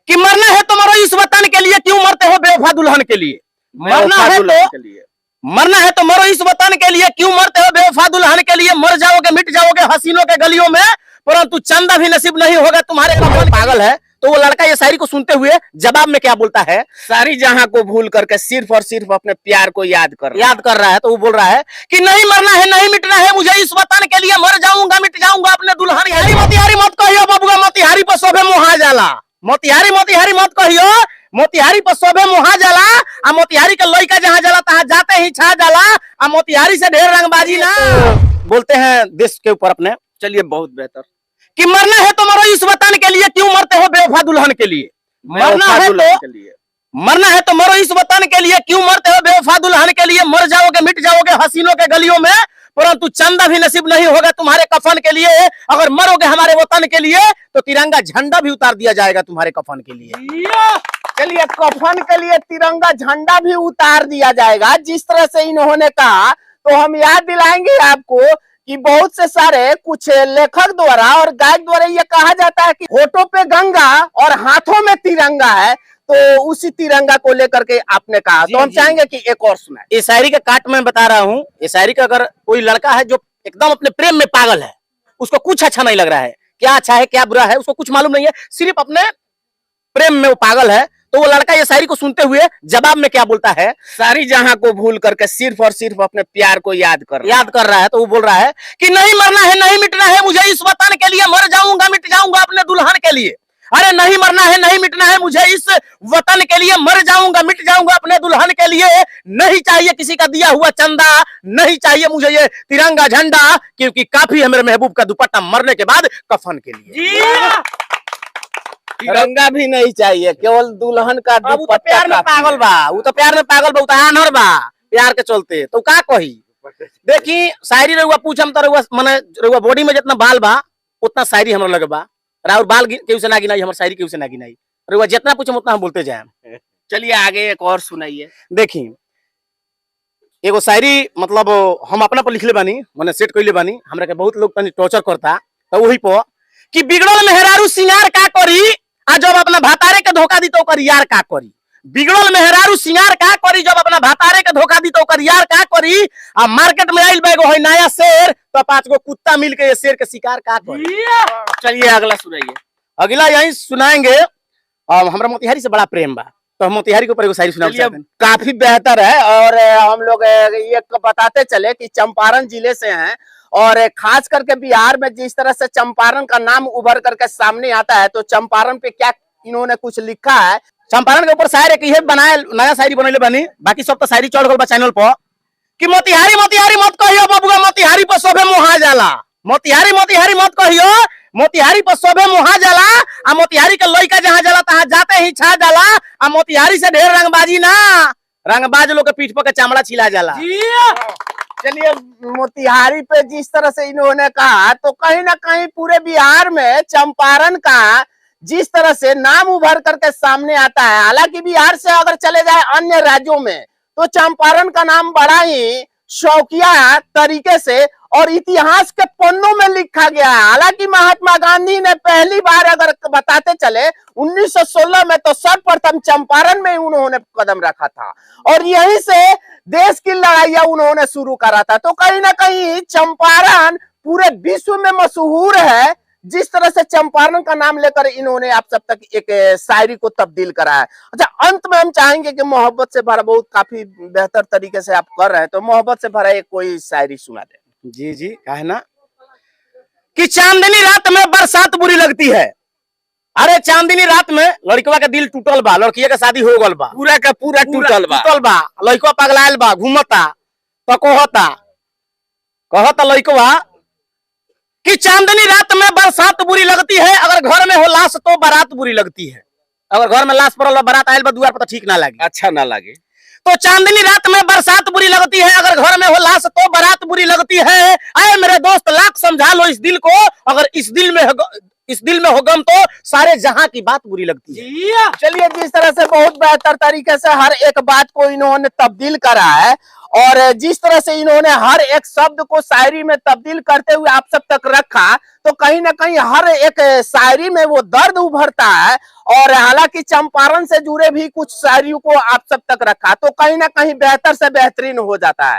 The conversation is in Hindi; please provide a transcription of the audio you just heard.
कि मरना है तो मरो इस वतन के लिए, क्यों मरते हो बेवफा दुल्हन के लिए। मरना है तो मरो इस वतन के लिए, क्यों मरते हो बेवफा दुल्हन के लिए। मर जाओगे मिट जाओगे हसीनों के गलियों में, परंतु चंदा भी नसीब नहीं होगा तुम्हारे। पागल है। तो वो लड़का ये शायरी को सुनते हुए जवाब में क्या बोलता है, सारी जहां को भूल करके सिर्फ और सिर्फ अपने प्यार को याद कर रहा है। तो वो बोल रहा है कि नहीं मरना है नहीं मिटना है मुझे इस वतन के लिए, मर जाऊंगा मिट जाऊंगा अपने दुल्हन। मोतिहारी मत कहियो बबुआ, मोतिहारी पर शोभे मुहा जाला। मोतिहारी मोतिहारी मत कहियो, मोतिहारी पर शोभे मुहा जाला। आ मोतिहारी के लड़का जहां जाला तहां जाते ही छा जाला। आ मोतिहारी से ढेर रंगबाजी ना बोलते हैं देश के ऊपर अपने। चलिए बहुत बेहतर। कि मरना है तो मरो इस वतन के लिए, क्यों मरते हो बेवफा दुल्हन के लिए। मरना है तो मरो इस वतन के लिए, क्यों मरते हो बेवफा दुल्हन के लिए। मर जाओगे मिट जाओगे हसीनों के गलियों में, परंतु चंदा भी नसीब नहीं होगा तुम्हारे कफन के लिए। अगर मरोगे हमारे वतन के लिए तो तिरंगा झंडा भी उतार दिया जाएगा तुम्हारे कफन के लिए। चलिए कफन के लिए तिरंगा झंडा भी उतार दिया जाएगा। जिस तरह से इन्होंने कहा तो हम याद दिलाएंगे आपको कि बहुत से सारे कुछ लेखक द्वारा और गायक द्वारा ये कहा जाता है कि होठों पे गंगा और हाथों में तिरंगा है। तो उसी तिरंगा को लेकर के आपने कहा, तो हम चाहेंगे कि एक और सुनाए। इस शायरी का काट मैं बता रहा हूँ। इस शायरी का अगर कोई लड़का है जो एकदम अपने प्रेम में पागल है, उसको कुछ अच्छा नहीं लग रहा है, क्या अच्छा है क्या बुरा है उसको कुछ मालूम नहीं है, सिर्फ अपने प्रेम में वो पागल है, तो वो लड़का ये शायरी को सुनते हुए जवाब में क्या बोलता है, सारी जहां को भूल करके सिर्फ और सिर्फ अपने प्यार को याद कर रहा है। तो वो बोल रहा है कि नहीं मरना है नहीं मिटना है मुझे इस वतन के लिए, मर जाऊंगा मिट जाऊंगा अपने दुल्हन के लिए। अरे नहीं मरना है नहीं मिटना है मुझे इस वतन के लिए, मर जाऊंगा मिट जाऊंगा अपने दुल्हन के लिए। नहीं चाहिए किसी का दिया हुआ चंदा, नहीं चाहिए मुझे ये तिरंगा झंडा, क्योंकि काफी है मेरे महबूब का दुपट्टा मरने के बाद कफन के लिए। तिरंगा भी नहीं चाहिए, केवल दुल्हन का दुपट्टा। प्यार में पागल बा, वो तो प्यार में पागल बा, आनर बा प्यार के चलते। तो का कही देखी शायरी रहुआ पूछम तो रहुआ बॉडी में जितना बाल बा उतना शायरी हमरा लगे बा। और बाल केहू से ना गिनाई, हमार शायरी केहू से ना गिनाई। रहुआ जितना पूछम उतना हम बोलते जाए। चलिए आगे एक और सुनाइए। देखी एगो शायरी मतलब हम अपना पर लिखले बानी, मैंने सेट कइले बानी। हमरा के बहुत लोग तनी टॉर्चर करता, तो वही पर कि बिगड़ल मेहरारू सिंगार का करी, आ जब अपना भातारे के धोखा दी तो ओकर यार का करी। बिगड़ल मेहरारू सिंगार का करी, जब अपना भातारे के धोखा दी तो ओकर यार का करी। आ मार्केट में आइल बैगो है नया शेर, तो 5 गो कुत्ता मिल के ये शेर के शिकार का करी। चलिए अगला सुनाइए। अगला यही सुनाएंगे। हमरा मोतिहारी से बड़ा प्रेम बा, तो हम मोतिहारी के ऊपर एगो शायरी सुनाते हैं। काफी बेहतर है। और हम लोग ये बताते चले कि चंपारण जिले से हैं, और खास करके बिहार में जिस तरह से चंपारण का नाम उभर करके सामने आता है, तो चंपारण पे क्या इन्होंने कुछ लिखा है। चंपारण के ऊपर शायर एक ये बनाए, नया शायरी बनैले बनी, बाकी सब तो शायरी चढ़ गल बा चैनल पर कि मोतिहारी मोतिहारी मत कहियो बबुआ, मोतिहारी पर शोभे मुहा जाला। मोतिहारी मोतिहारी मत कहियो, मोतिहारी पर शोभे मुहा जाला। आ मोतिहारी के लड़का जहां जाला तहां जाते ही छा जाला। आ मोतिहारी से ढेर रंगबाजी ना, रंगबाज लोग के पीठ पर के चमड़ा छिला जाला। चलिए मोतिहारी पे जिस तरह से इन्होंने कहा, तो कहीं ना कहीं पूरे बिहार में चंपारण का जिस तरह से नाम उभर करके सामने आता है। हालांकि बिहार से अगर चले जाए अन्य राज्यों में तो चंपारण का नाम बड़ा ही शौकिया तरीके से और इतिहास के पन्नों में लिखा गया है। हालांकि महात्मा गांधी ने पहली बार अगर बताते चले 1916 में, तो सर्वप्रथम चंपारण में उन्होंने कदम रखा था और यहीं से देश की लड़ाइयां उन्होंने शुरू करा था। तो कहीं ना कहीं चंपारण पूरे विश्व में मशहूर है। जिस तरह से चंपारण का नाम लेकर इन्होंने आप सब तक एक शायरी को तब्दील करा है। अच्छा, अंत में हम चाहेंगे कि मोहब्बत से भरा, बहुत काफी बेहतर तरीके से आप कर रहे हैं, तो मोहब्बत से भरा एक कोई शायरी सुना दे। जी जी, कहे ना कि चांदनी रात में बरसात बुरी लगती है। अरे चांदनी रात में लड़कवा के दिल टूटल बा, लड़किया के शादी हो गल बा, पूरा का पूरा टूटल बा, लड़कवा पगलायल बा, घूमता तो कहता लड़कवा कि चांदनी रात में बरसात बुरी लगती है, अगर घर में हो लाश तो बारात बुरी लगती है। अगर घर में लाश पड़ल बारात आयल बा दुआर पर तो ठीक ना लगे, अच्छा ना लगे। तो चांदनी रात में बरसात बुरी लगती है, अगर घर में हो लाश तो बारात बुरी लगती है। अरे मेरे दोस्त लाख समझा लो इस दिल को, अगर इस दिल में इस दिल में हो गम तो सारे जहां की बात बुरी लगती है। चलिए, जिस तरह से बहुत बेहतर तरीके से हर एक बात को इन्होंने तब्दील करा है और जिस तरह से इन्होंने हर एक शब्द को शायरी में तब्दील करते हुए आप सब तक रखा, तो कहीं ना कहीं हर एक शायरी में वो दर्द उभरता है। और हालांकि चंपारण से जुड़े भी कुछ शायरियों को आप सब तक रखा, तो कहीं ना कहीं बेहतर से बेहतरीन हो जाता है।